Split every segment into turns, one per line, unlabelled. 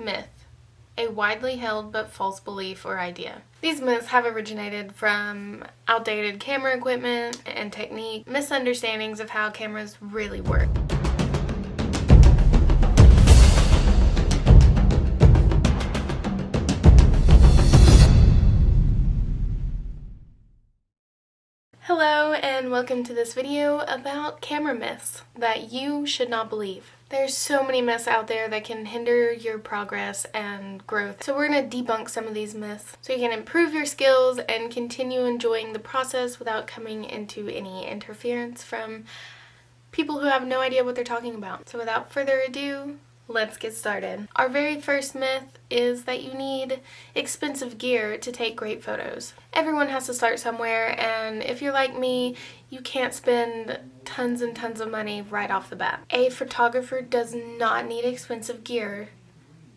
myth, a widely held but false belief or idea. These myths have originated from outdated camera equipment and technique, misunderstandings of how cameras really work. Hello and welcome to this video about camera myths that you should not believe. There's so many myths out there that can hinder your progress and growth. So we're going to debunk some of these myths so you can improve your skills and continue enjoying the process without coming into any interference from people who have no idea what they're talking about. So without further ado, let's get started. Our very first myth is that you need expensive gear to take great photos. Everyone has to start somewhere, and if you're like me, you can't spend tons and tons of money right off the bat. A photographer does not need expensive gear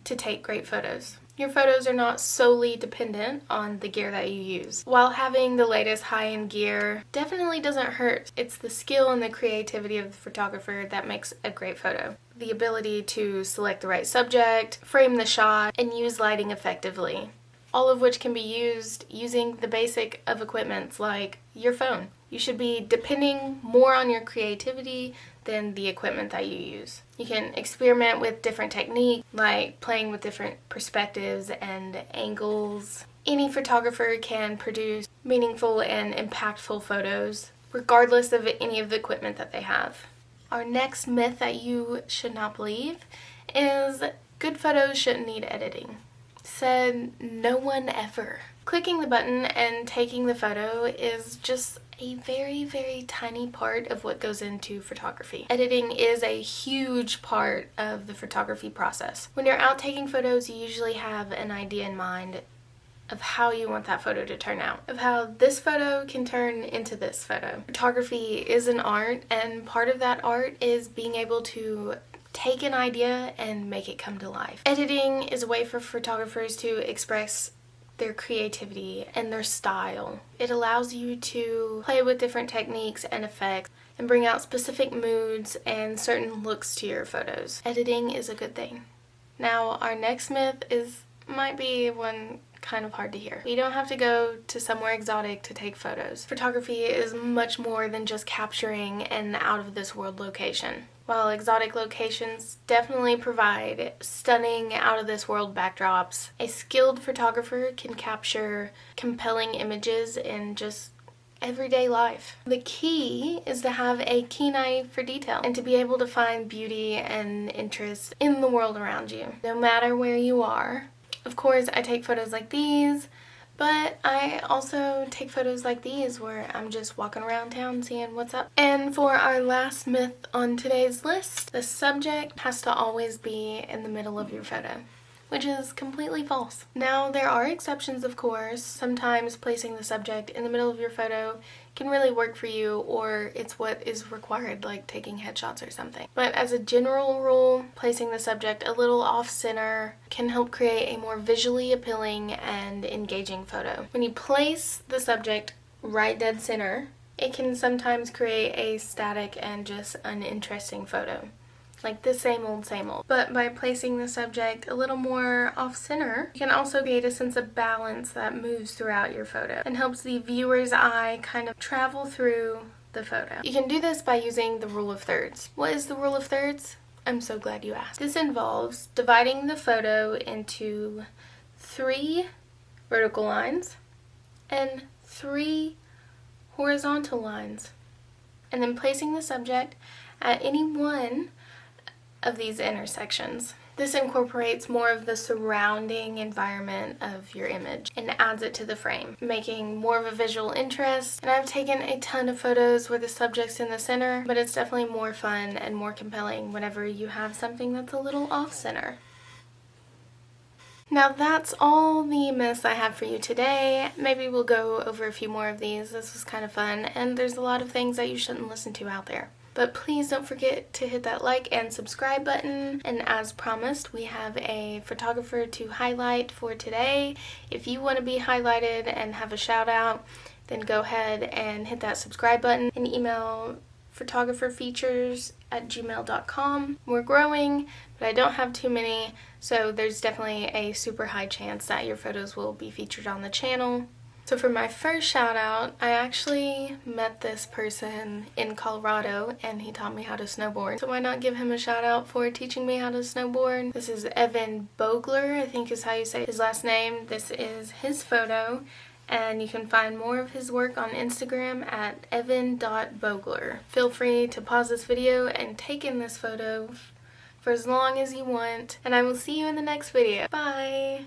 to take great photos. Your photos are not solely dependent on the gear that you use. While having the latest high-end gear definitely doesn't hurt, it's the skill and the creativity of the photographer that makes a great photo. The ability to select the right subject, frame the shot, and use lighting effectively. All of which can be used using the basic of equipment like your phone. You should be depending more on your creativity than the equipment that you use. You can experiment with different techniques, like playing with different perspectives and angles. Any photographer can produce meaningful and impactful photos, regardless of any of the equipment that they have. Our next myth that you should not believe is good photos shouldn't need editing. Said no one ever. Clicking the button and taking the photo is just a very, very tiny part of what goes into photography. Editing is a huge part of the photography process. When you're out taking photos, you usually have an idea in mind of how you want that photo to turn out, of how this photo can turn into this photo. Photography is an art, and part of that art is being able to take an idea and make it come to life. Editing is a way for photographers to express their creativity and their style. It allows you to play with different techniques and effects and bring out specific moods and certain looks to your photos. Editing is a good thing. Now, our next myth might be one kind of hard to hear. You don't have to go to somewhere exotic to take photos. Photography is much more than just capturing an out-of-this-world location. While exotic locations definitely provide stunning out-of-this-world backdrops, a skilled photographer can capture compelling images in just everyday life. The key is to have a keen eye for detail and to be able to find beauty and interest in the world around you, no matter where you are. Of course, I take photos like these, but I also take photos like these where I'm just walking around town seeing what's up. And for our last myth on today's list, the subject has to always be in the middle of your photo, which is completely false. Now, there are exceptions, of course. Sometimes placing the subject in the middle of your photo can really work for you, or it's what is required, like taking headshots or something. But as a general rule, placing the subject a little off-center can help create a more visually appealing and engaging photo. When you place the subject right dead center, it can sometimes create a static and just uninteresting photo. Like the same old, same old. But by placing the subject a little more off-center, you can also create a sense of balance that moves throughout your photo and helps the viewer's eye kind of travel through the photo. You can do this by using the rule of thirds. What is the rule of thirds? I'm so glad you asked. This involves dividing the photo into 3 vertical lines and 3 horizontal lines, and then placing the subject at any one of these intersections. This incorporates more of the surrounding environment of your image and adds it to the frame, making more of a visual interest. And I've taken a ton of photos where the subject's in the center, but it's definitely more fun and more compelling whenever you have something that's a little off-center. Now that's all the myths I have for you today. Maybe we'll go over a few more of these. This was kind of fun, and there's a lot of things that you shouldn't listen to out there. But please don't forget to hit that like and subscribe button. And as promised, we have a photographer to highlight for today. If you want to be highlighted and have a shout out, then go ahead and hit that subscribe button and email photographerfeatures@gmail.com. We're growing, but I don't have too many, so there's definitely a super high chance that your photos will be featured on the channel. So for my first shout out, I actually met this person in Colorado and he taught me how to snowboard. So why not give him a shout out for teaching me how to snowboard? This is Evan Bogler, I think is how you say his last name. This is his photo and you can find more of his work on Instagram at evan.bogler. Feel free to pause this video and take in this photo for as long as you want, and I will see you in the next video. Bye!